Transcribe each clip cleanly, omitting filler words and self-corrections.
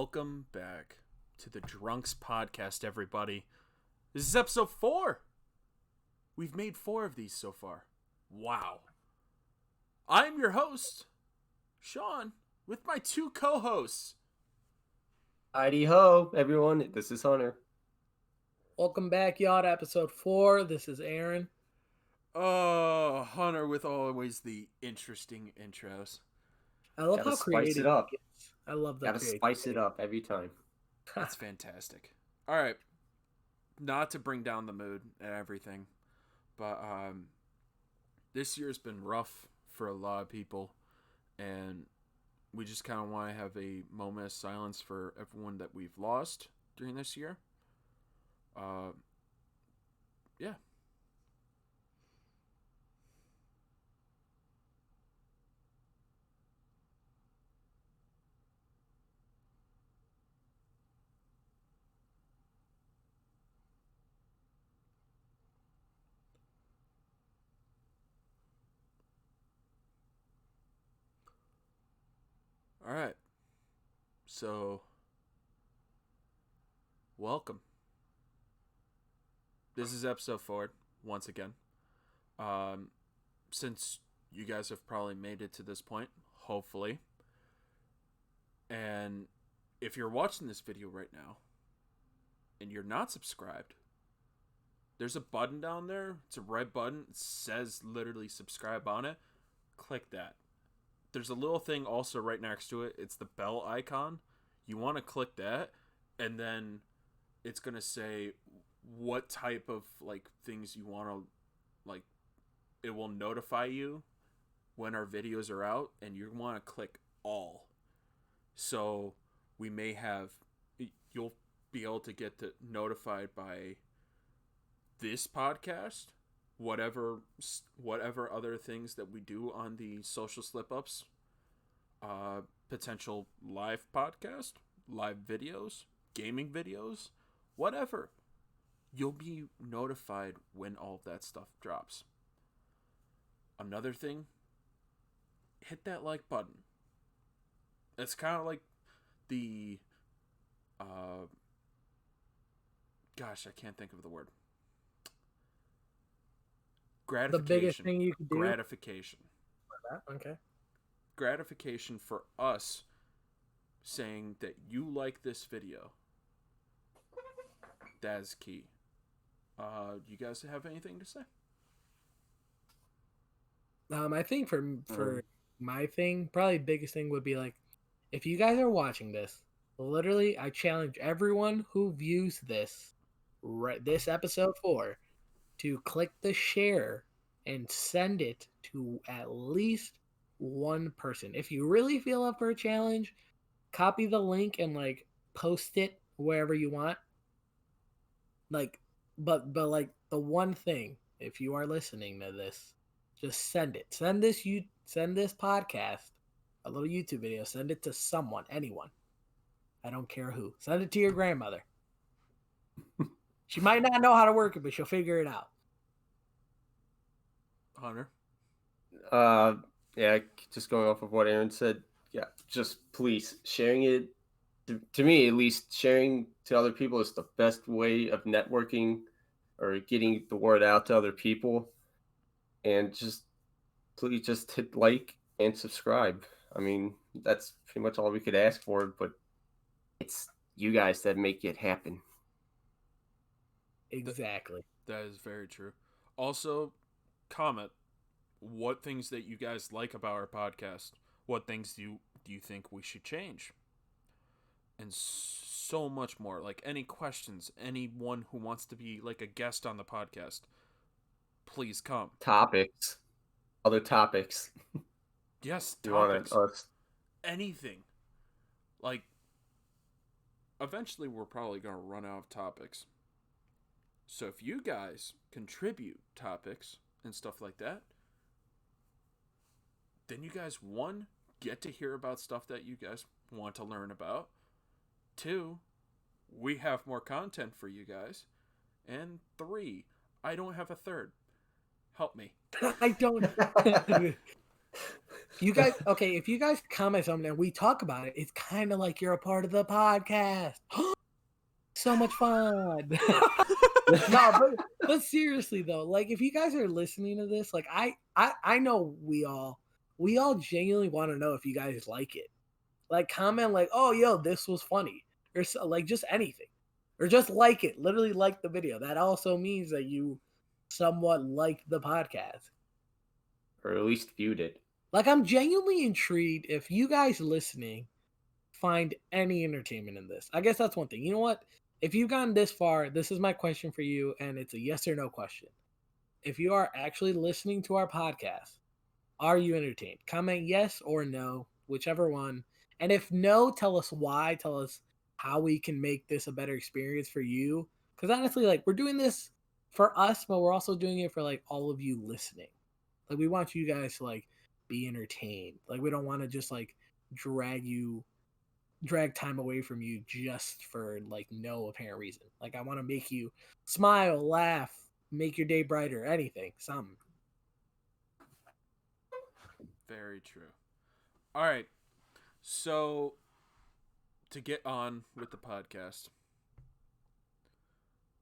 Welcome back to the DRUNKS podcast, everybody. This is episode 4. We've made 4 of these so far. Wow. I'm your host, Sean, with my 2 co-hosts. Heidi ho, everyone. This is Hunter. Welcome back, y'all, to episode 4. This is Aaron. Oh, Hunter with always the interesting intros. I love Gotta how creative spice it up. he gets. I love that. Gotta spice it up every time. That's fantastic. All right. Not to bring down the mood and everything, but this year's been rough for a lot of people, and we just kind of want to have a moment of silence for everyone that we've lost during this year. Yeah. All right. So, welcome. This is episode 4, once again. Since you guys have probably made it to this point, hopefully. And if you're watching this video right now, and you're not subscribed, there's a button down there. It's a red button. It says literally subscribe on it. Click that. There's a little thing also right next to it. It's the bell icon. You want to click that, and then it's going to say what type of things you want to it will notify you when our videos are out, and you want to click all. So we may have, you'll be able to get notified by this podcast, whatever other things that we do on the social slip-ups, potential live podcast, live videos, gaming videos, whatever. You'll be notified when all of that stuff drops. Another thing, hit that like button. It's kind of like the, gosh, I can't think of the word. Gratification. The biggest thing you can do. Gratification. Okay. Gratification for us saying that you like this video. That is key. You guys have anything to say? I think for my thing, probably the biggest thing would be if you guys are watching this, literally, I challenge everyone who views this episode 4 to click the share and send it to at least one person. If you really feel up for a challenge, copy the link and post it wherever you want. But the one thing, if you are listening to this, just send it. Send this podcast, a little YouTube video. Send it to someone, anyone. I don't care who. Send it to your grandmother. She might not know how to work it, but she'll figure it out. Hunter? Yeah, just going off of what Aaron said. Yeah, just please, sharing it, to me at least, sharing to other people is the best way of networking or getting the word out to other people. And just please just hit like and subscribe. I mean, that's pretty much all we could ask for, but it's you guys that make it happen. Exactly. That is very true. Also, comment what things that you guys like about our podcast. What things do you think we should change? And so much more. Any questions, anyone who wants to be a guest on the podcast, please come. Topics. Other topics. Yes, You topics. want us? Anything. Eventually we're probably going to run out of topics. So if you guys contribute topics and stuff like that, then you guys, 1, get to hear about stuff that you guys want to learn about. 2, we have more content for you guys. And 3, I don't have a third. Help me. I don't. You guys, okay, if you guys comment something and we talk about it, it's kind of like you're a part of the podcast. So much fun. No, but seriously though, like if you guys are listening to this, like I know we all genuinely want to know if you guys like it. Like comment like, oh yo, this was funny, or so, like just anything, or just like it. Literally like the video. That also means that you somewhat like the podcast, or at least viewed it. Like I'm genuinely intrigued if you guys listening find any entertainment in this. I guess that's one thing. You know what? If you've gotten this far, this is my question for you, and it's a yes or no question. If you are actually listening to our podcast, are you entertained? Comment yes or no, whichever one. And if no, tell us why. Tell us how we can make this a better experience for you. Because honestly, like we're doing this for us, but we're also doing it for like all of you listening. Like we want you guys to like be entertained. Like we don't want to just like drag time away from you just for like no apparent reason. Like I want to make you smile, laugh, make your day brighter, anything, something. Very true. All right. So to get on with the podcast,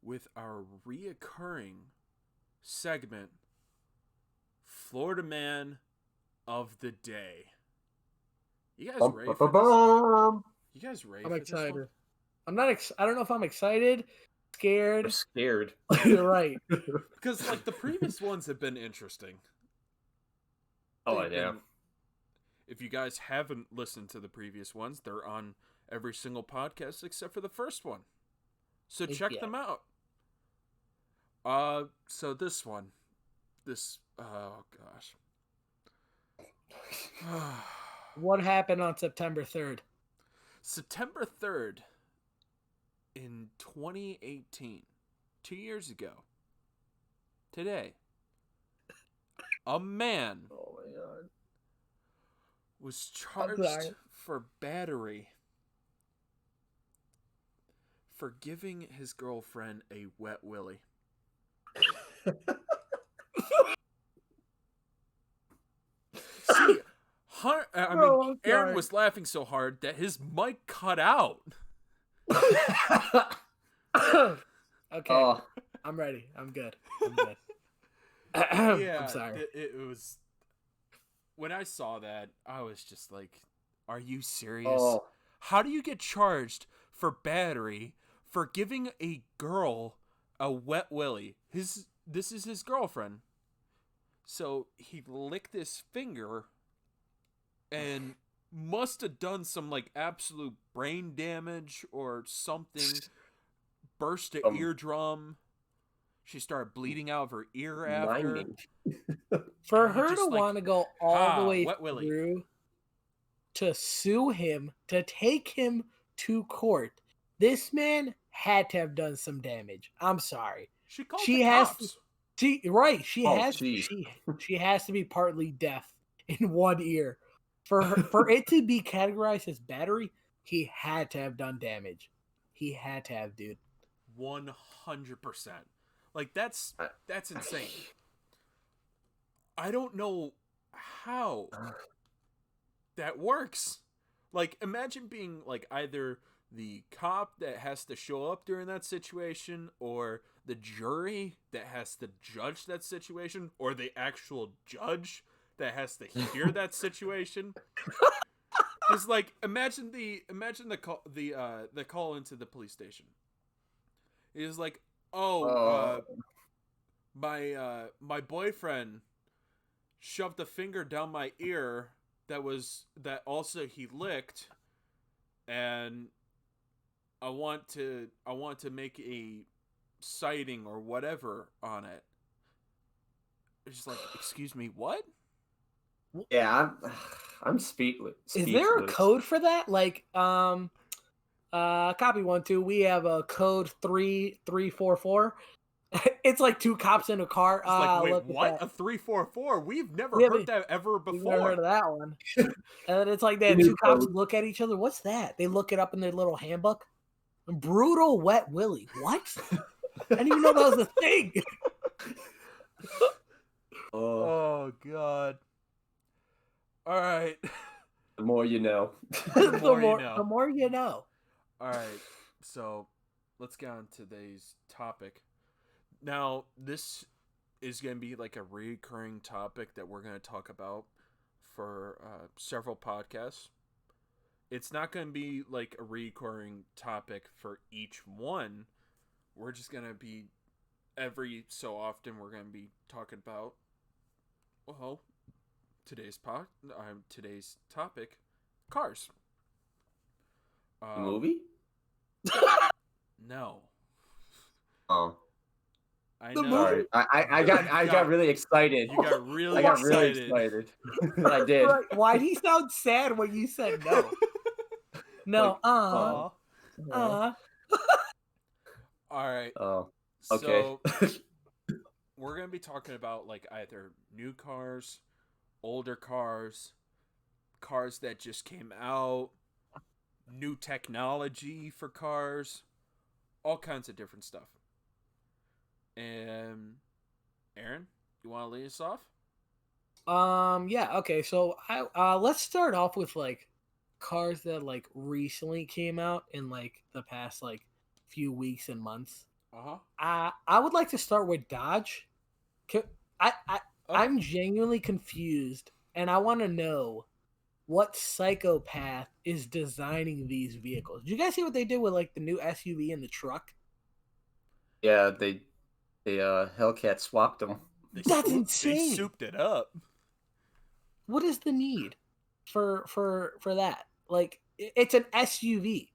with our reoccurring segment, Florida Man of the Day. You guys ready for this? You guys ready I'm for excited. This one? I'm not. I don't know if I'm excited, scared. I'm scared. You're right. Because like the previous ones have been interesting. Oh yeah. If you guys haven't listened to the previous ones, they're on every single podcast except for the first one. So check them out. So this one. Oh gosh. What happened on September 3rd? September 3rd in 2018, 2 years ago, today, a man was charged for battery for giving his girlfriend a wet willy. See, Aaron was laughing so hard that his mic cut out. Okay, I'm ready. I'm good. Yeah, I'm sorry. It was. When I saw that, I was just like, "Are you serious? Oh. How do you get charged for battery for giving a girl a wet willy?" This is his girlfriend. So he licked his finger and must have done some like absolute brain damage or something. Burst an eardrum. She started bleeding out of her ear after. For her to want to go all the way through to sue him, to take him to court, this man had to have done some damage. I'm sorry. She called the cops. She has to be partly deaf in one ear. For it to be categorized as battery, he had to have done damage. He had to have, dude. 100%. Like that's insane. I don't know how that works. Like imagine being like either the cop that has to show up during that situation, or the jury that has to judge that situation, or the actual judge that has to hear that situation. Just like imagine the call into the police station. It was like, my boyfriend shoved a finger down my ear that also he licked, and I want to make a sighting or whatever on it. It's just like, excuse me, what? Yeah, I'm speechless. Is there a code for that? Like, copy 1, 2. We have a code 3344. It's like two cops in a car. It's like, wait, what? A 344? We've never heard that ever before. We've never heard of that one. And it's like that two cops look at each other. What's that? They look it up in their little handbook. Brutal wet willy. What? I didn't even know that was a thing. Oh God. All right. The more you know. The more you know. The more you know. All right. So let's get on to today's topic. Now, this is going to be like a recurring topic that we're going to talk about for several podcasts. It's not going to be like a recurring topic for each one. We're just going to be every so often we're going to be talking about today's topic, cars. Movie? No. Oh. I The know. movie? Sorry. I got really excited. You got really I got really excited. excited. I did. Right. Why'd he sound sad when you said no? No. Aw. Uh. All right. Oh. Okay. So we're gonna be talking about like either new cars, older cars, cars that just came out, new technology for cars, all kinds of different stuff. And Aaron, you want to lead us off? Yeah. Okay. So let's start off with like cars that like recently came out in like the past like few weeks and months. I would like to start with Dodge. I'm genuinely confused, and I want to know what psychopath is designing these vehicles. Did you guys see what they did with like the new SUV and the truck? Yeah, they Hellcat swapped them. That's insane. They souped it up. What is the need for that? Like, it's an SUV.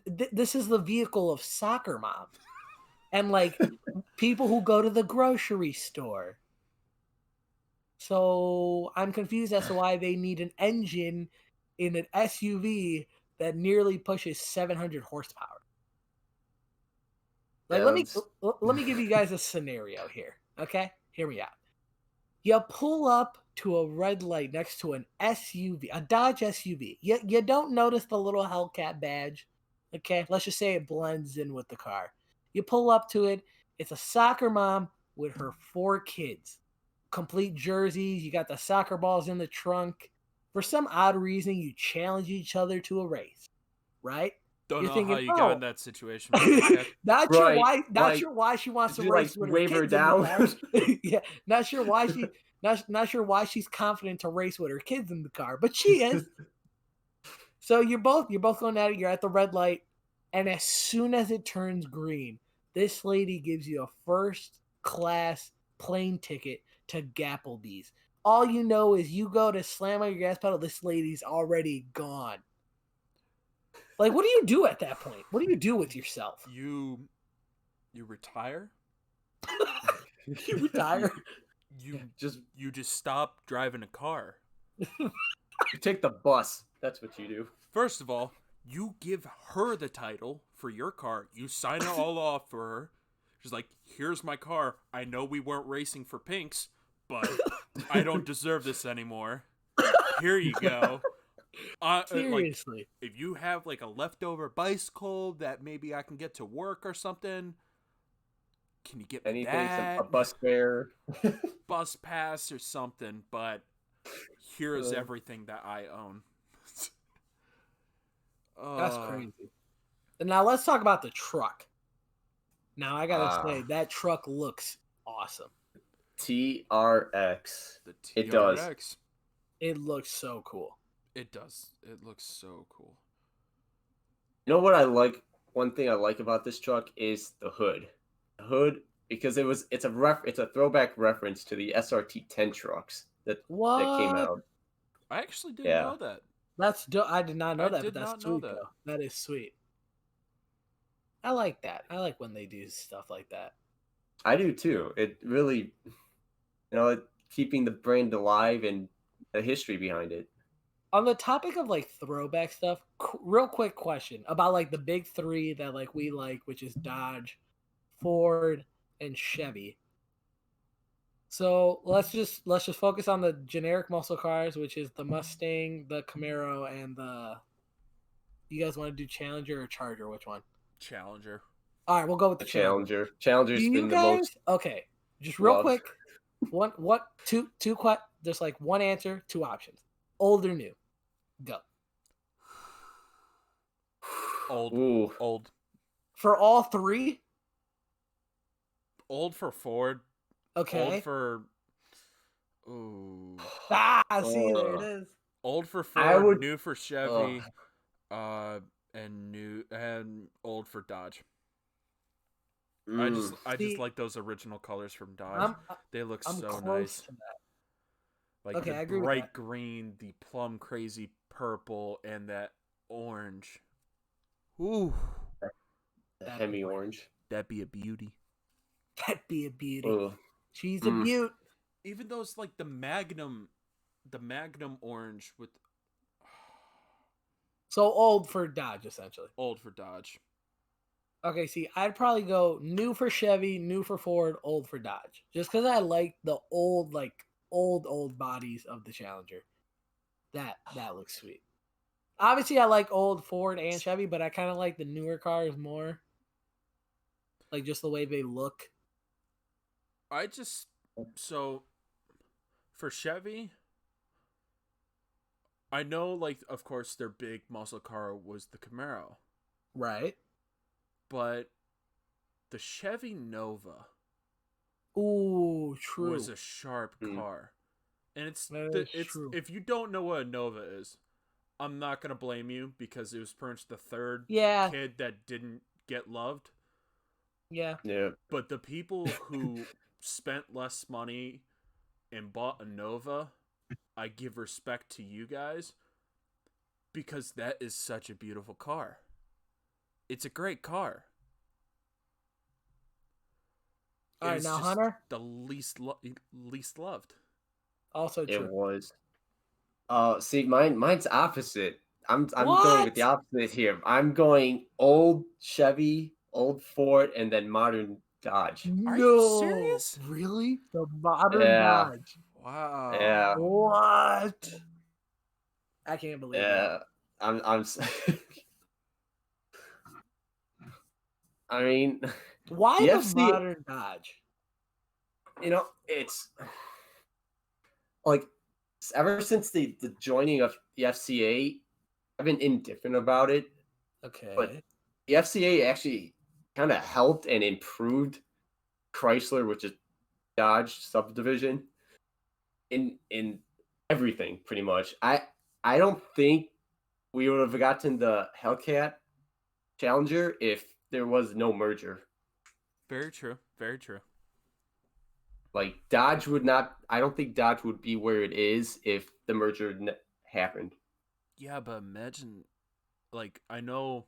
This is the vehicle of soccer mom and like people who go to the grocery store. So I'm confused as to why they need an engine in an SUV that nearly pushes 700 horsepower. Like, Yeah, let me give you guys a scenario here. Okay, hear me out. You pull up to a red light next to an SUV, a Dodge SUV. You don't notice the little Hellcat badge. Okay, let's just say it blends in with the car. You pull up to it. It's a soccer mom with her 4 kids. Complete jerseys. You got the soccer balls in the trunk. For some odd reason, you challenge each other to a race, right? Don't You're know thinking, how you got in that situation. Not Right, sure why. Not like, sure why she wants to did you, race like, with her wave her kids in the down? car. Yeah, not sure why she. Not sure why she's confident to race with her kids in the car, but she is. So you're both going at it. You're at the red light, and as soon as it turns green, this lady gives you a first class plane ticket to Gapplebee's. All you know is you go to slam on your gas pedal, this lady's already gone. Like, what do you do at that point? What do you do with yourself? You retire. You retire. You just stop driving a car. You take the bus. That's what you do. First of all, you give her the title for your car. You sign it all off for her. She's like, here's my car. I know we weren't racing for pinks, but I don't deserve this anymore. Here you go. Seriously. Like, if you have like a leftover bicycle that maybe I can get to work or something, can you get Anything, that? a bus fare, bus pass or something? But here is everything that I own. That's crazy. And now let's talk about the truck. Now I gotta say that truck looks awesome. TRX. The TRX. It does. It looks so cool. It does. It looks so cool. You know what I like? One thing I like about this truck is the hood. The hood, because it's a throwback reference to the SRT 10 trucks that came out. I actually didn't know that. I did not know that, but that's sweet that. though. That is sweet. I like that. I like when they do stuff like that. I do too. It really, keeping the brand alive and the history behind it. On the topic of like throwback stuff, real quick question about like the big 3 that like we like, which is Dodge, Ford, and Chevy. So let's just focus on the generic muscle cars, which is the Mustang, the Camaro, and the. You guys want to do Challenger or Charger? Which one? Challenger. All right, we'll go with the Challenger. Challenger's been the most. Okay, just real loved. quick. Two. Just like one answer, 2 options. Old or new? Go. Old. Ooh. Old. For all three? Old for Ford. Okay. Old for. Ooh. See, there it is. Old for I Ford, would- new for Chevy, and old for Dodge. I just See, like those original colors from Dodge. I'm They look I'm so close nice. to that. Like Okay, the I agree with bright that. green, the plum crazy purple, and that orange. Ooh, The Hemi orange. that'd be a beauty. That'd be a beauty. Ooh. She's a beaut. Even those like the Magnum orange with So old for Dodge, essentially. old for Dodge. Okay, see, I'd probably go new for Chevy, new for Ford, old for Dodge. Just because I like the old, like old bodies of the Challenger. That looks sweet. Obviously, I like old Ford and Chevy, but I kind of like the newer cars more. Like just the way they look. So for Chevy, I know like of course their big muscle car was the Camaro, Right. but the Chevy Nova Ooh, true. was a sharp car. And it's true. if you don't know what a Nova is, I'm not gonna blame you because it was pretty much the third Yeah. kid that didn't get loved. Yeah. Yeah. But the people who spent less money and bought a Nova, I give respect to you guys because that is such a beautiful car. It's a great car. All right, It's now just Hunter. the least loved. Also It true. was. See, mine's opposite. I'm What? going with the opposite here. I'm going old Chevy, old Ford, and then modern Dodge. Are you No. serious? Really? The modern Yeah. Dodge. Wow. Yeah. What? I can't believe Yeah. I'm. I mean, that. Why the the FC. modern Dodge? It's like ever since the joining of the FCA, I've been indifferent about it. Okay. But the FCA actually kind of helped and improved Chrysler, which is Dodge subdivision, in everything pretty much. I don't think we would have gotten the Hellcat Challenger if there was no merger. Very true. Very true. Like Dodge would not. I don't think Dodge would be where it is if the merger happened. Yeah, but imagine, like, I know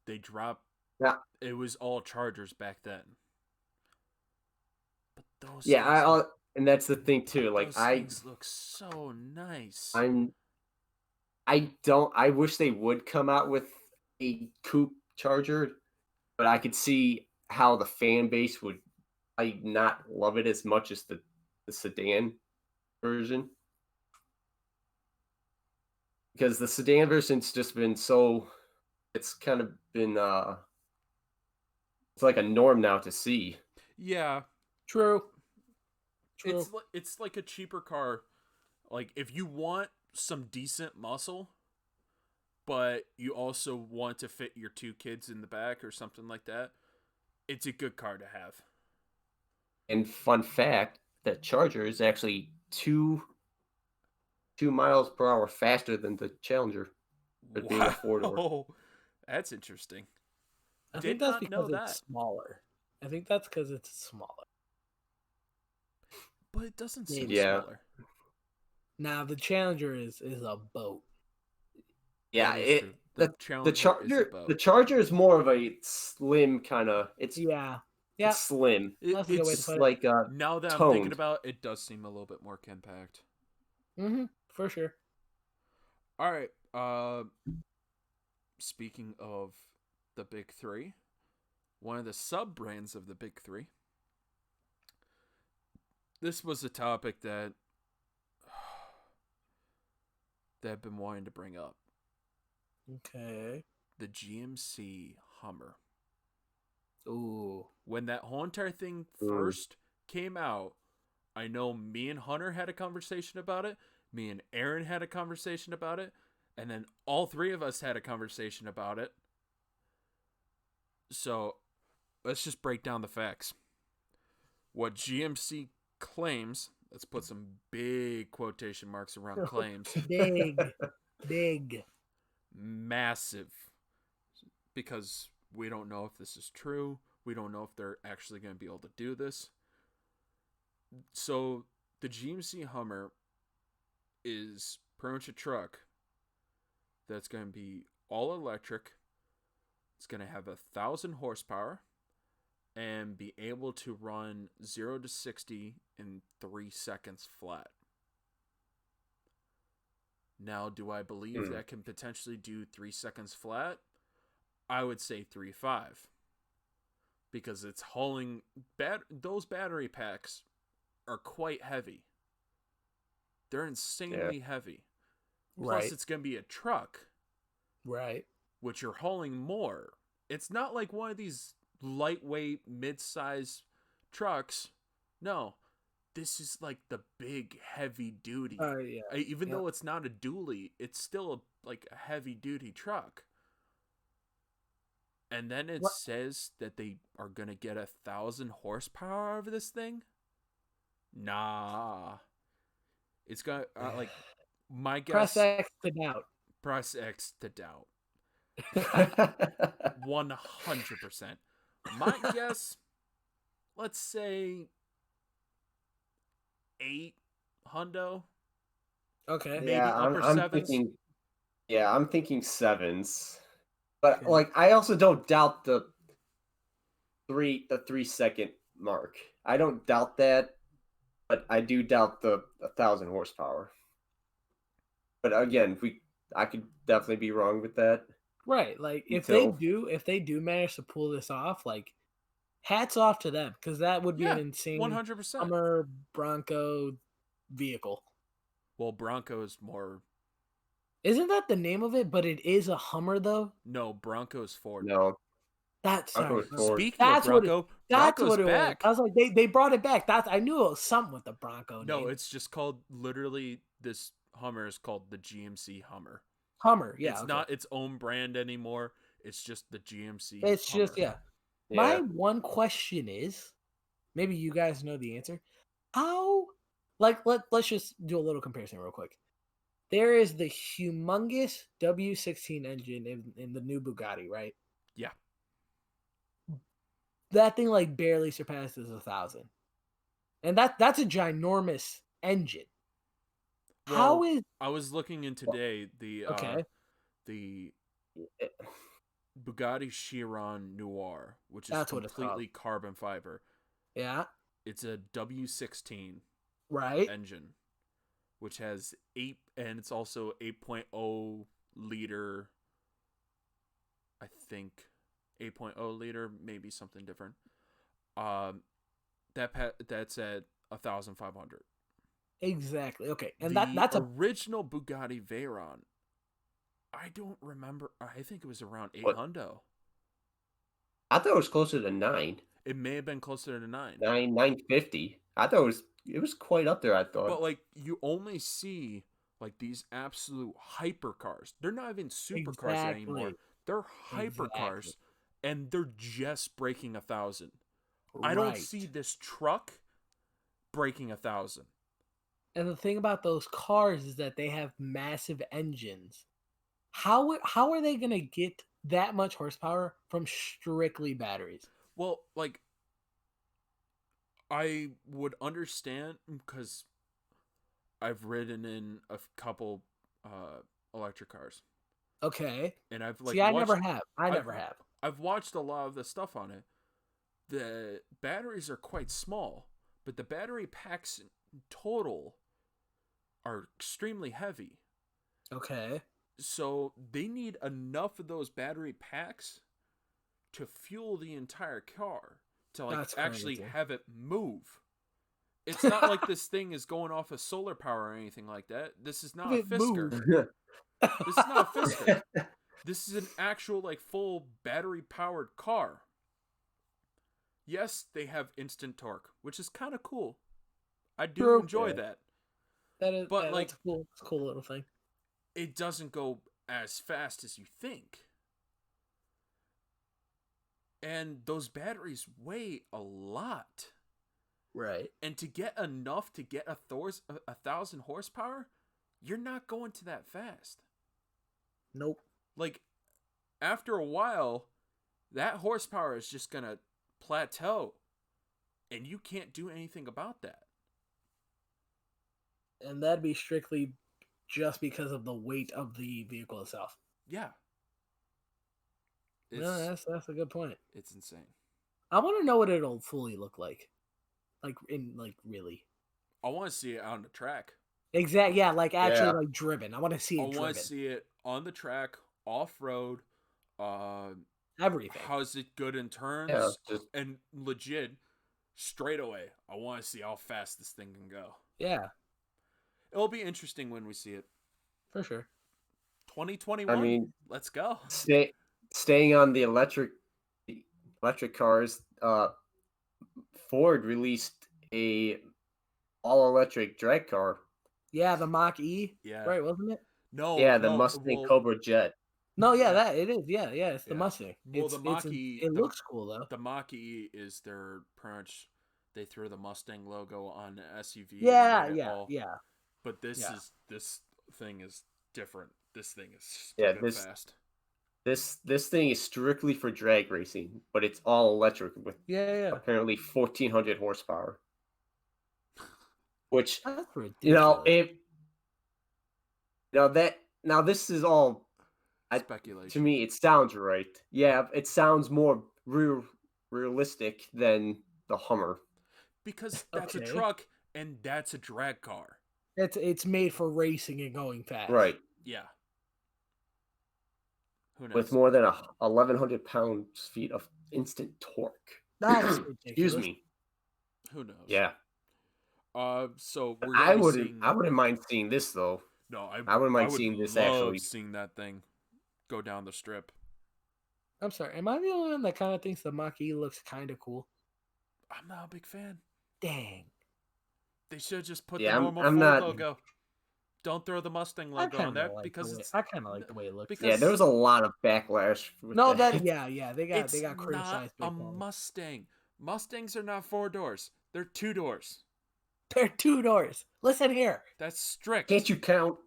they dropped. Yeah. It was all Chargers back then. But those Yeah, things and that's the thing too. Like those things look so nice. I wish they would come out with a coupe Charger, but I could see how the fan base would not love it as much as the sedan version. Because the sedan version's just been it's kind of been it's like a norm now to see. Yeah, True. it's like a cheaper car. Like if you want some decent muscle, but you also want to fit your two kids in the back or something like that, it's a good car to have. And fun fact, that Charger is actually 2 miles per hour faster than the Challenger. For being a four-door. Wow, that's interesting. I Did think that's not because know it's that. smaller. I think that's because it's smaller. But it doesn't seem Yeah. smaller. Now the Challenger is a boat. Yeah, That is true. The Challenger is a boat. The Charger is more of a slim kind of. It's Yeah. it's slim. That's a good way to It's put it. like Now that I'm toned. thinking about it, does seem a little bit more compact. For sure. All right. Speaking of the big three, one of the sub brands of the big three. This was a topic that I've been wanting to bring up. Okay. The GMC Hummer. Ooh. When that whole entire thing first came out, I know me and Hunter had a conversation about it. Me and Aaron had a conversation about it, and then all three of us had a conversation about it. So let's just break down the facts. What GMC claims, let's put some big quotation marks around claims. Big. Massive. Because we don't know if this is true. We don't know if they're actually going to be able to do this. So the GMC Hummer is pretty much a truck that's going to be all electric. It's going to have 1,000 horsepower and be able to run 0 to 60 in 3 seconds flat. Now, do I believe that can potentially do 3 seconds flat? I would say 3.5. Because it's hauling... those battery packs are quite heavy. They're insanely heavy. Plus, it's going to be a truck. Right. Which you're hauling more. It's not like one of these lightweight, mid-size trucks. No. This is like the big, heavy-duty. Even though it's not a dually, it's still like a heavy-duty truck. And then it says that they are going to get 1,000 horsepower out of this thing? Nah. It's got, like, my guess... Press X to doubt. Press X to doubt. 100%. My guess, let's say 8 hundo. Okay. Maybe upper sevens. I'm thinking sevens. But like, I also don't doubt the 3 second mark. I don't doubt that, but I do doubt the 1,000 horsepower. But again, I could definitely be wrong with that. Right, like if they do manage to pull this off, like hats off to them, because that would be an insane 100%. Hummer Bronco vehicle. Well, Bronco is more. Isn't that the name of it? But it is a Hummer, though. No, Bronco's Ford. No, that's sorry. Speaking of Bronco, Bronco's back. I was like, they brought it back. I knew it was something with the Bronco name. No, it's just called literally. This Hummer is called the GMC Hummer. Hummer, yeah. It's not its own brand anymore. It's just the GMC. It's Hummer. just My one question is, maybe you guys know the answer. How, like, let's just do a little comparison real quick. There is the humongous W16 engine in the new Bugatti, right? Yeah. That thing like barely surpasses 1,000, and that's a ginormous engine. Well, how is? I was looking in today the Bugatti Chiron Noir, which is completely carbon fiber. Yeah. It's a W16 engine, which has 8, and it's also 8.0 liter. I think 8.0 liter, maybe something different. That's at 1,500. Exactly. Okay, and the that's original Bugatti Veyron. I don't remember. I think it was around 8 hundo. I thought it was closer to 9. It may have been closer to 9. 950. I thought it was quite up there. I thought. But like, you only see like these absolute hypercars. They're not even supercars anymore. They're hypercars, and they're just breaking 1,000. I don't see this truck breaking 1,000. And the thing about those cars is that they have massive engines. How are they going to get that much horsepower from strictly batteries? Well, like, I would understand because I've ridden in a couple electric cars. Okay. And I've like I never have. I've watched a lot of the stuff on it. The batteries are quite small, but the battery packs in total are extremely heavy. Okay. So they need enough of those battery packs to fuel the entire car to like actually have it move. It's not like this thing is going off of solar power or anything like that. This is not a Fisker. This is not a Fisker. This is an actual like full battery powered car. Yes, they have instant torque, which is kind of cool. I do enjoy that. But, like, that's cool. It's a cool little thing. it doesn't go as fast as you think. And those batteries weigh a lot. Right. And to get enough to get 1,000 horsepower, you're not going to that fast. Nope. Like, after a while, that horsepower is just going to plateau. And you can't do anything about that. And that'd be strictly just because of the weight of the vehicle itself. Yeah. No, that's a good point. It's insane. I want to know what it'll fully look like. Really. I want to see it on the track. Exactly. Yeah, actually Yeah. driven. I want to see it driven. I want to see it on the track, off-road, everything. how's it good in turns, and legit, straight away, I want to see how fast this thing can go. Yeah. It'll be interesting when we see it. For sure. 2021. I mean, let's go. Staying on the electric cars, Ford released a all-electric drag car. Yeah, the Mach E. Yeah. Right, wasn't it? No. Yeah, the Mustang Cobra Jet. No, yeah, that it is. Yeah, it's the Mustang. Well, the Mach E. It looks cool though. The Mach E is their pretty much. They threw the Mustang logo on the SUV. Yeah. But this thing is different. This thing is fast. This thing is strictly for drag racing, but it's all electric with apparently 1,400 horsepower. Which, that's ridiculous. This is all speculation. To me, it sounds right. Yeah, it sounds more realistic than the Hummer. Because that's a truck and that's a drag car. It's made for racing and going fast. Right. Yeah. Who knows? With more than 1,100 pounds-feet of instant torque. That's ridiculous. Excuse me. Who knows? Yeah. So we're I wouldn't mind seeing this though. No, I wouldn't mind seeing this actually. Seeing that thing go down the strip. I'm sorry. Am I the only one that kind of thinks the Mach E looks kind of cool? I'm not a big fan. Dang. They should just put the normal Ford logo. Don't throw the Mustang logo on there because I kind of like the way it looks. Yeah, there was a lot of backlash. They got criticized. Not a Mustang. Mustangs are not 4 doors. They're 2 doors. They're 2 doors. Listen here. That's strict. Can't you count?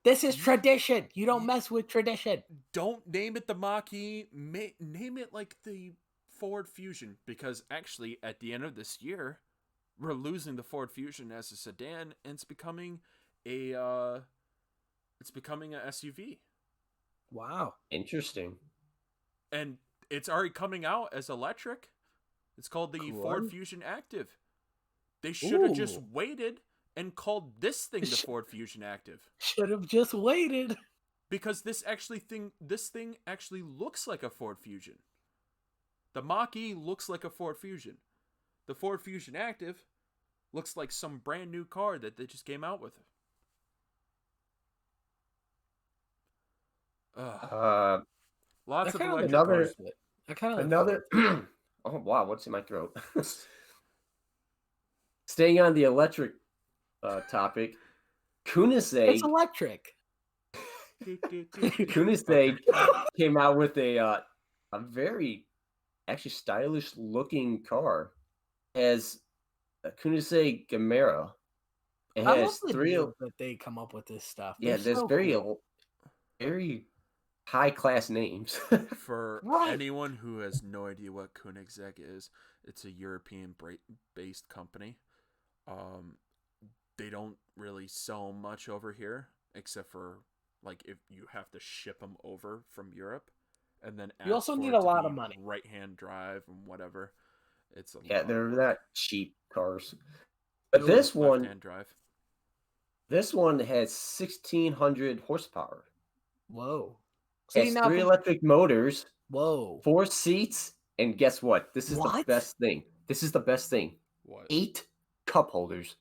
This is tradition. You don't mess with tradition. Don't name it the Mach-E. Name it like the Ford Fusion, because actually at the end of this year, we're losing the Ford Fusion as a sedan, and it's becoming a SUV. Wow. Interesting. And it's already coming out as electric. It's called the Ford Fusion Active. They should have just waited and called this thing the Ford Fusion Active. Should have just waited. Because this thing actually looks like a Ford Fusion. The Mach-E looks like a Ford Fusion. The Ford Fusion Active looks like some brand new car that they just came out with. Lots of electric cars. I kind of another. Oh wow, what's in my throat? Staying on the electric topic, Koenigsegg. It's electric. Koenigsegg came out with a very actually stylish looking car. It has a Koenigsegg Gemera. It has that they come up with this stuff. Yeah, there's very high class names. For anyone who has no idea what Koenigsegg is, it's a European based company. They don't really sell much over here, except for like if you have to ship them over from Europe, and then you also need a lot of money. Right-hand drive and whatever. They're not cheap cars. But this one has 1,600 horsepower. Whoa! It has 3 electric motors. Whoa! 4 seats, and guess what? This is the best thing. This is the best thing. What? 8 cup holders.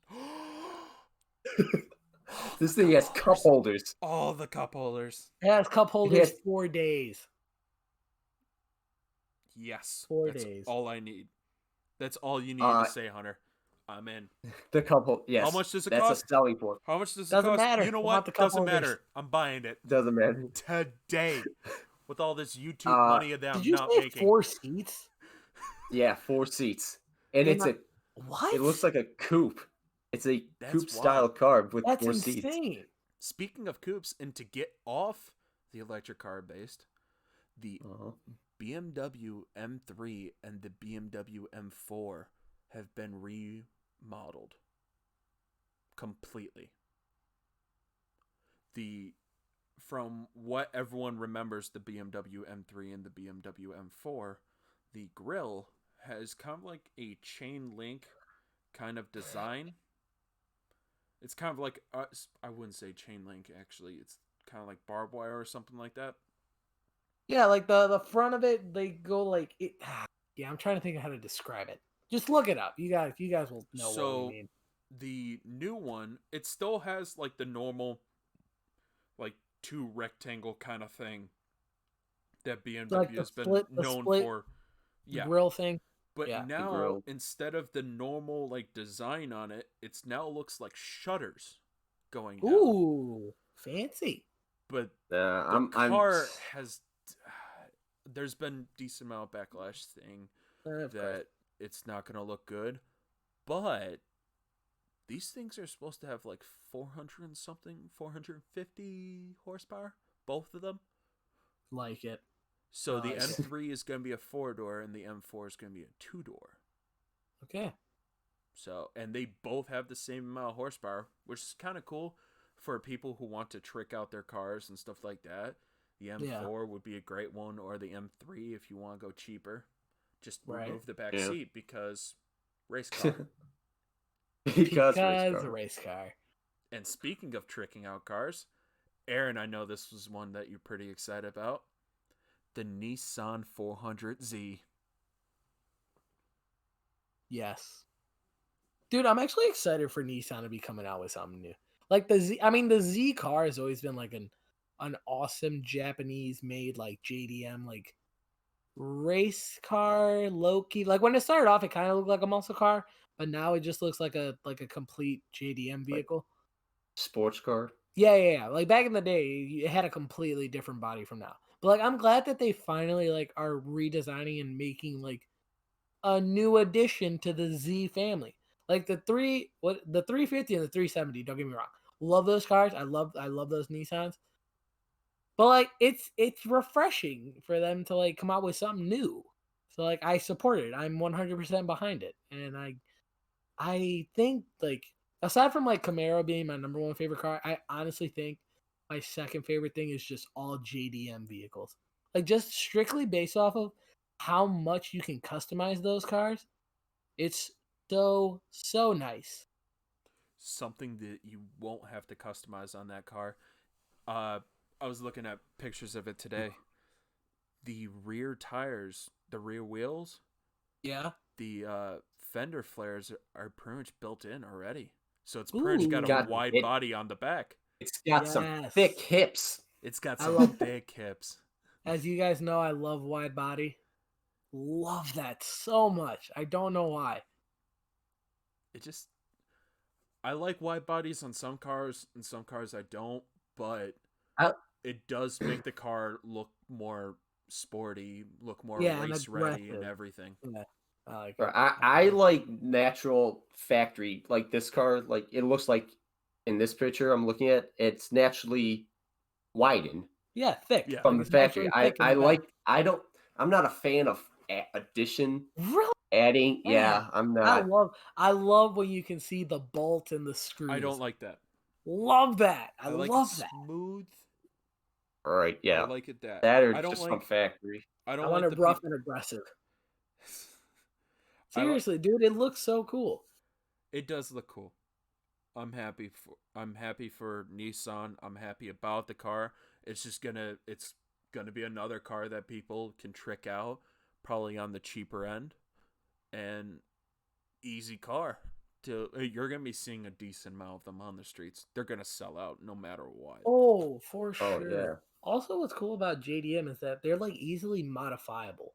This thing has cup holders. All the cup holders. It has cup holders 4 days. Yes. 4 That's days. all I need. That's all you need to say, Hunter. I'm in. The couple, yes. How much does it That's cost? a selling point. How much does it Doesn't cost? matter. You know I want what? the cup Doesn't holders. matter. I'm buying it Doesn't matter. today. With all this YouTube money that Did I'm you not say making. 4 seats? Yeah, 4 seats, and In it's a- a. What? It looks like a coupe. It's a That's coupe style car with That's 4 seats. insane. Speaking of coupes, and to get off the electric car based, the BMW M3 and the BMW M4 have been remodeled completely. From what everyone remembers, the BMW M3 and the BMW M4, the grille has kind of like a chain link kind of design. It's kind of like, I wouldn't say chain link, actually. It's kind of like barbed wire or something like that. Yeah, like the front of it, they go like it. Yeah, I'm trying to think of how to describe it. Just look it up. You guys will know what we mean. The new one, it still has like the normal, like 2 rectangle kind of thing that BMW Like has been the known split for. Yeah. grill thing. But Yeah. now, grill. instead of the normal like design on it, it's now looks like shutters going down. Ooh, fancy. But I'm. car has. There's been decent amount of backlash saying Of that course. it's not going to look good, but these things are supposed to have like 400 and something, 450 horsepower, both of them. Like it. So the Nice. M3 is going to be a 4-door and the M4 is going to be a 2-door. Okay. So, and they both have the same amount of horsepower, which is kind of cool for people who want to trick out their cars and stuff like that. The M4 would be a great one, or the M3 if you want to go cheaper. Just remove the back seat because race car. because race car. And speaking of tricking out cars, Aaron, I know this was one that you're pretty excited about. The Nissan 400Z. Yes. Dude, I'm actually excited for Nissan to be coming out with something new. Like the Z car has always been like an awesome Japanese made like JDM like race car, low key. Like when it started off, it kind of looked like a muscle car, but now it just looks like a complete JDM vehicle. Sports car. Yeah. Like back in the day, it had a completely different body from now. But like I'm glad that they finally like are redesigning and making like a new addition to the Z family. Like the 350 and the 370, don't get me wrong. Love those cars. I love those Nissans. But like it's refreshing for them to like come out with something new. So like I support it. I'm 100% behind it. And I think like aside from like Camaro being my number 1 favorite car, I honestly think my second favorite thing is just all JDM vehicles. Like just strictly based off of how much you can customize those cars. It's so nice. Something that you won't have to customize on that car. I was looking at pictures of it today. The rear tires, the rear wheels, Yeah. the fender flares are pretty much built in already. So it's pretty much got a God, wide body on the back. It's got some thick hips. It's got some thick hips. As you guys know, I love wide body. Love that so much. I don't know why. I like wide bodies on some cars, and some cars I don't, but it does make the car look more sporty, look more race ready and everything. Yeah. I like natural factory, like this car, like it looks like in this picture I'm looking at, it's naturally widened. Yeah, thick. Yeah. From Like the factory. I'm not a fan of addition. Really? Adding, yeah, I'm not. I love when you can see the bolt and the screws. I don't like that. Love that. I like love it that. smooth. All right, yeah. I like it that. That or I don't just like some factory. I don't I like want the it rough and aggressive. Seriously, dude, it looks so cool. It does look cool. I'm happy for Nissan. I'm happy about the car. It's gonna be another car that people can trick out, probably on the cheaper end, and easy car. You're gonna be seeing a decent amount of them on the streets. They're gonna sell out no matter what. Oh, for sure. Oh, yeah. Also, what's cool about JDM is that they're like easily modifiable.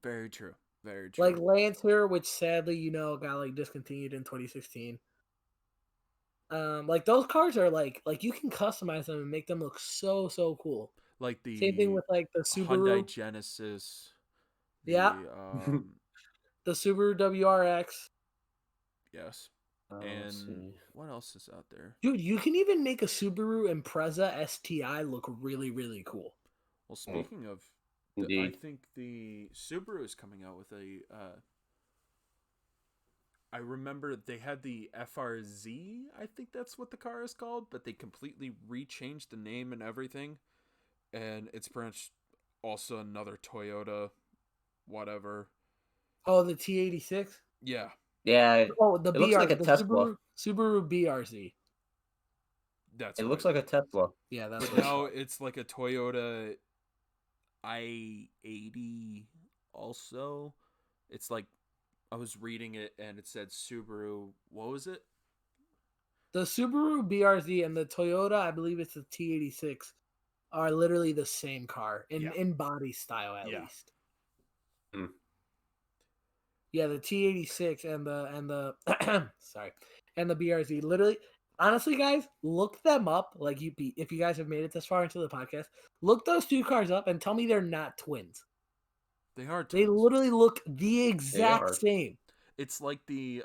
Very true. Very true. Like Lancer, which sadly, got like discontinued in 2016. Like those cars are like you can customize them and make them look so cool. Like Same thing the with like the Hyundai Subaru. Genesis, Yeah, the the Subaru WRX. yes, Let's and see. what else is out there? Dude, you can even make a Subaru Impreza STI look really cool. Well, speaking of, I Indeed. think the Subaru is coming out with a. I remember they had the FRZ. I think that's what the car is called, but they completely rechanged the name and everything, and it's branched also another Toyota, whatever. Oh, the T86. Yeah, Yeah, Oh, the it looks like BR, a the Tesla. Subaru BRZ. that's It what looks it. like a Tesla. Yeah, that's But what it's now called. it's like a Toyota i80 also. It's like I was reading it and it said Subaru. What was it? The Subaru BRZ and the Toyota, I believe it's the T86, are literally the same car Yeah. in body style at Yeah. least. Hmm. Yeah, the T86 and the sorry, and the BRZ. Literally, honestly, guys, look them up. Like if you guys have made it this far into the podcast, look those two cars up and tell me they're not twins. They are They twins. literally look the They exact are. same. It's like the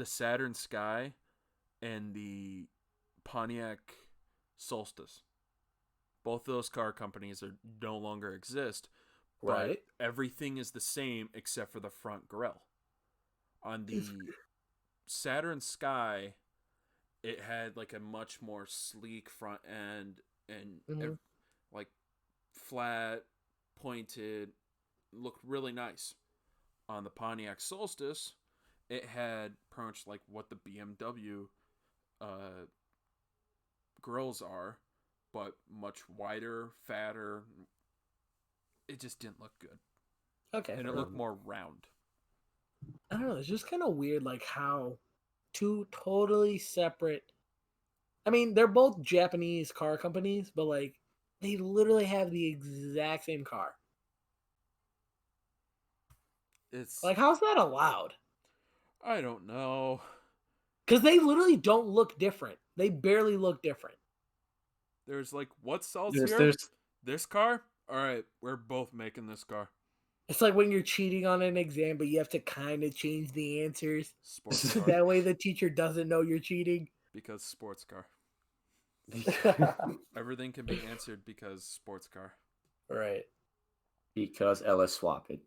Saturn Sky and the Pontiac Solstice. Both those car companies are no longer exist, but Right. everything is the same except for the front grille. On the Saturn Sky, it had like a much more sleek front end and Mhm. like flat, pointed, looked really nice. On the Pontiac Solstice, it had pretty much like what the BMW uh, grills are, but much wider, fatter. It just didn't look good, Okay. and it looked more round. I don't know. It's just kind of weird, like how two totally separate. I mean, they're both Japanese car companies, but like they literally have the exact same car. It's Like, how's that allowed? I don't know. Because they literally don't look different. They barely look different. There's like what sells There's, here? there's This car? All right, we're both making this car. It's like when you're cheating on an exam, but you have to kind of change the answers. Sports car. That way the teacher doesn't know you're cheating. Because sports car. Everything can be answered because sports car. Right. because LS swap it.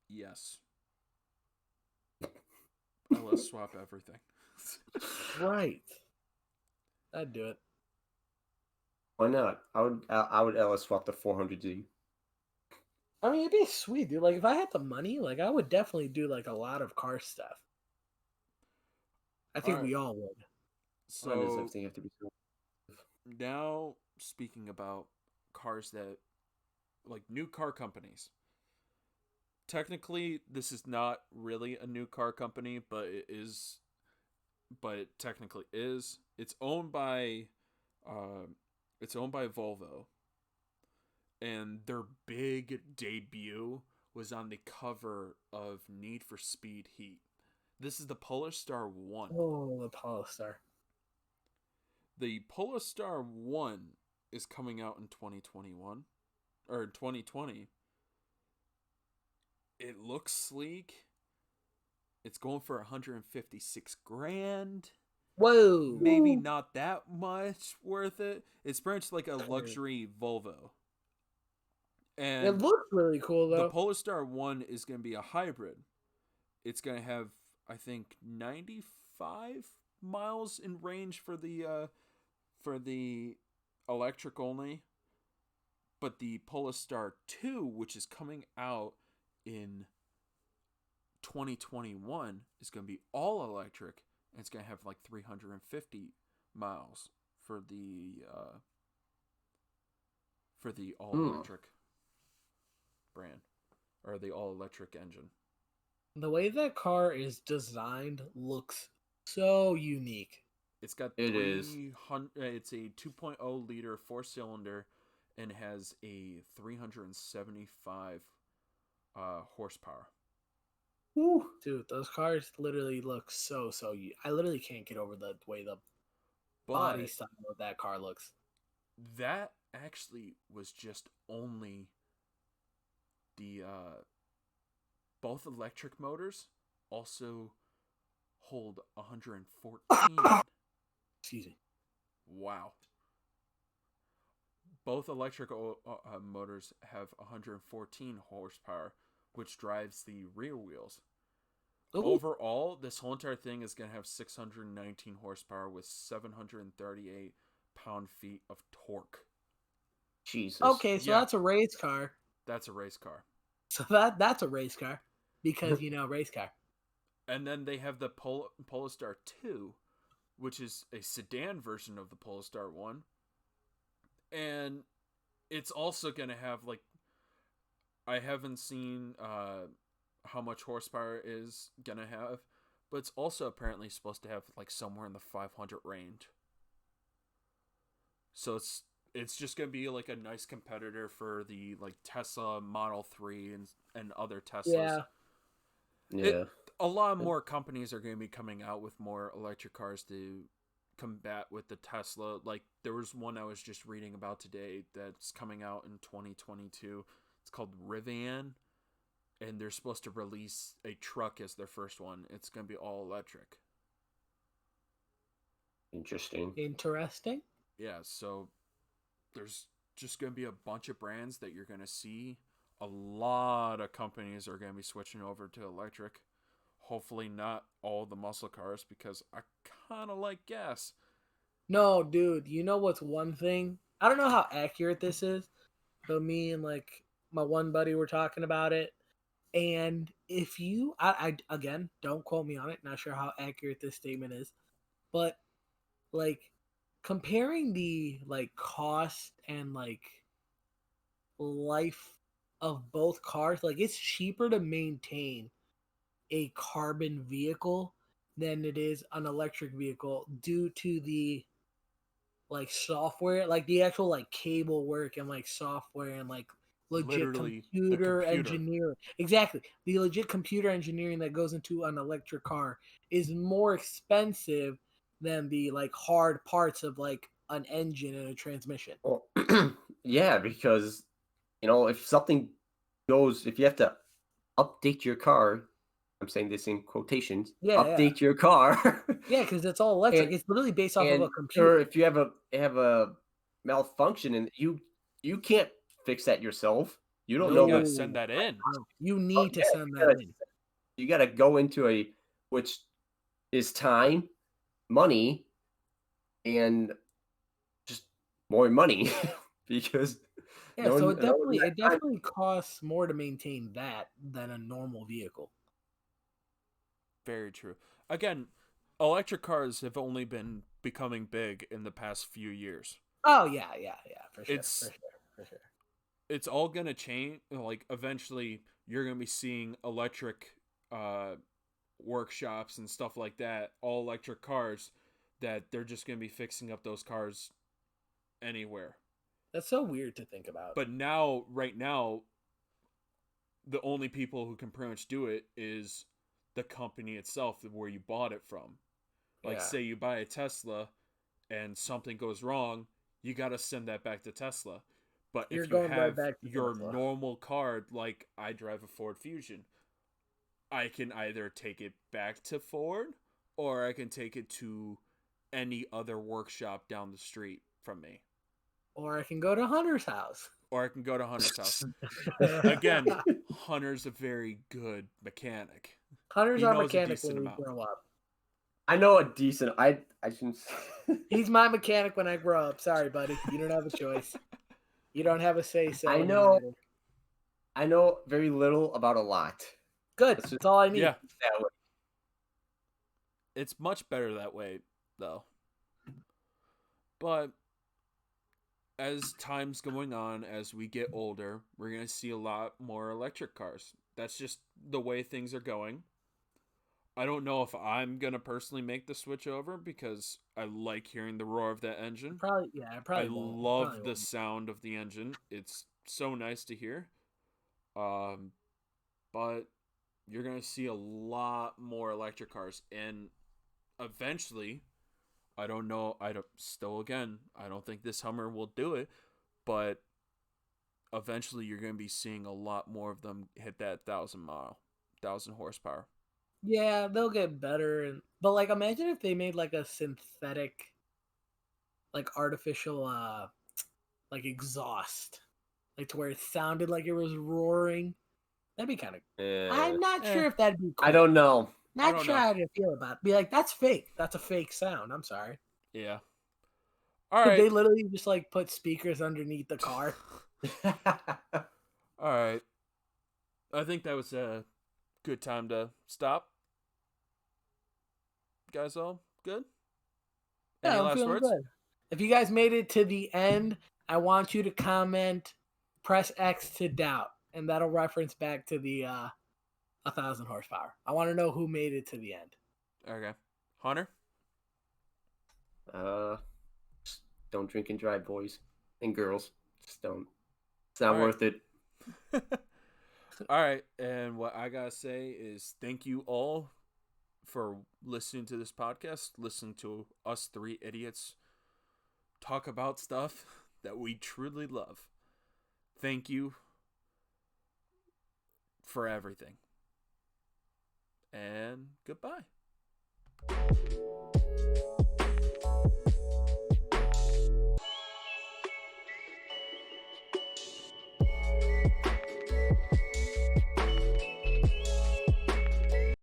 Yes. LS swap everything. Right. I'd do it. Why not? I would LS swap the 400Z. I mean, it'd be sweet, dude. Like, if I had the money, like, I would definitely do, like, a lot of car stuff. I think Alright. we all would. Why does So everything have to be so? now speaking about cars that like new car companies. Technically, this is not really a new car company, but it is. But it technically is. Uh, it's owned by Volvo, and their big debut was on the cover of Need for Speed Heat. This is the Polestar 1. Oh, the Polestar. The Polestar 1 is coming out in 2021 or 2020. It looks sleek. It's going for 156 grand. Whoa. Maybe not that much worth it. It's pretty much like a luxury Volvo. It And looks really cool, the though. Polestar 1 is going to be a hybrid. It's going to have, I think, 95 miles in range for the electric only. But the Polestar 2, which is coming out in 2021, is going to be all electric, and it's going to have like 350 miles for the all electric brand or the all electric engine. The way that car is designed looks so unique. It's got It is. 300. It's a 2.0 liter 4-cylinder, and has a 375 horsepower. Woo. Dude, those cars literally look so. I literally can't get over the way the body But style of that car looks. that actually was just only the both electric motors also hold 114. Excuse me. Wow. Both electric motors have 114 horsepower, which drives the rear wheels. Ooh. Overall, this whole entire thing is going to have 619 horsepower with 738 pound-feet of torque. Jesus. Okay, so Yeah. that's a race car. That's a race car. So that's a race car because race car. And then they have the Polestar 2, which is a sedan version of the Polestar 1. And it's also going to have, like, I haven't seen how much horsepower it is going to have, but it's also apparently supposed to have, like, somewhere in the 500 range. So it's just going to be, like, a nice competitor for the, like, Tesla Model 3 and other Teslas. Yeah. A lot more companies are going to be coming out with more electric cars to combat with the Tesla. Like, there was one I was just reading about today that's coming out in 2022. It's called Rivian, and they're supposed to release a truck as their first one. It's going to be all electric. Interesting. Yeah, so there's just going to be a bunch of brands that you're going to see. A lot of companies are going to be switching over to electric. Hopefully not all the muscle cars, because I kind of like gas. No, dude, you know what's one thing? I don't know how accurate this is, but me and like my one buddy were talking about it. And if you, I again, don't quote me on it, not sure how accurate this statement is, but like comparing the like cost and like life of both cars, like it's cheaper to maintain a carbon vehicle than it is an electric vehicle due to the like software, like the actual like cable work and like software and like legit Literally, the computer computer. engineering. Exactly. The legit computer engineering that goes into an electric car is more expensive than the like hard parts of like an engine and a transmission. Well, yeah, because if something goes, if you have to update your car, I'm saying this in quotations, Yeah, yeah. update your car. Yeah, because it's all electric. And- It's literally based off of a or computer. if you have a malfunction and you can't fix that yourself, you don't know You gotta what send that in. You need to yeah, send that in. you got to go into which is time, money, and just more money because Yeah, no so one, it no one has time. definitely costs more to maintain that than a normal vehicle. Very true. Again, electric cars have only been becoming big in the past few years. Oh yeah, for sure, It's- for sure. It's all gonna change. Like, eventually, you're gonna be seeing electric workshops and stuff like that, all electric cars, that they're just gonna be fixing up those cars anywhere. That's so weird to think about. But right now, the only people who can pretty much do it is the company itself, where you bought it from. Like, Yeah. say you buy a Tesla and something goes wrong, you got to send that back to Tesla. But You're if you going right have back to your Tesla. normal car, like I drive a Ford Fusion, I can either take it back to Ford, or I can take it to any other workshop down the street from me. Or I can go to Hunter's house. Or I can go to Hunter's house. Again, Hunter's a very good mechanic. Hunter's He our knows a mechanic decent when we amount. grow up. I know a decent. I shouldn't. He's my mechanic when I grow up. Sorry, buddy. You don't have a choice. You don't have a say so. I know. I know very little about a lot. Good. That's That's all I need. Yeah, That way. it's much better that way, though. But as time's going on, as we get older, we're going to see a lot more electric cars. That's just the way things are going. I don't know if I'm going to personally make the switch over, because I like hearing the roar of that engine. I probably won't. love Probably the won't. sound of the engine. It's so nice to hear. but you're gonna see a lot more electric cars, and eventually, I don't know. I don't think this Hummer will do it, but eventually you're gonna be seeing a lot more of them hit that 1,000 horsepower. Yeah, they'll get better, but like, imagine if they made like a synthetic, like artificial, like exhaust, like to where it sounded like it was roaring. That'd be kind of. I'm not sure if that'd be cool. I don't know. Not sure how to feel about it. Be like, that's fake. That's a fake sound. I'm sorry. Yeah. All Could right. they literally just like put speakers underneath the car? All right. I think that was a good time to stop. Guys, all good? Any Yeah, I'm last feeling words? good. If you guys made it to the end, I want you to comment, press X to doubt, and that'll reference back to the 1,000 horsepower. I want to know who made it to the end. Okay. Hunter? Just don't drink and drive, boys and girls. Just don't. It's not All worth it. All right. And what I got to say is thank you all for listening to this podcast, listening to us three idiots talk about stuff that we truly love. Thank you for everything. And goodbye.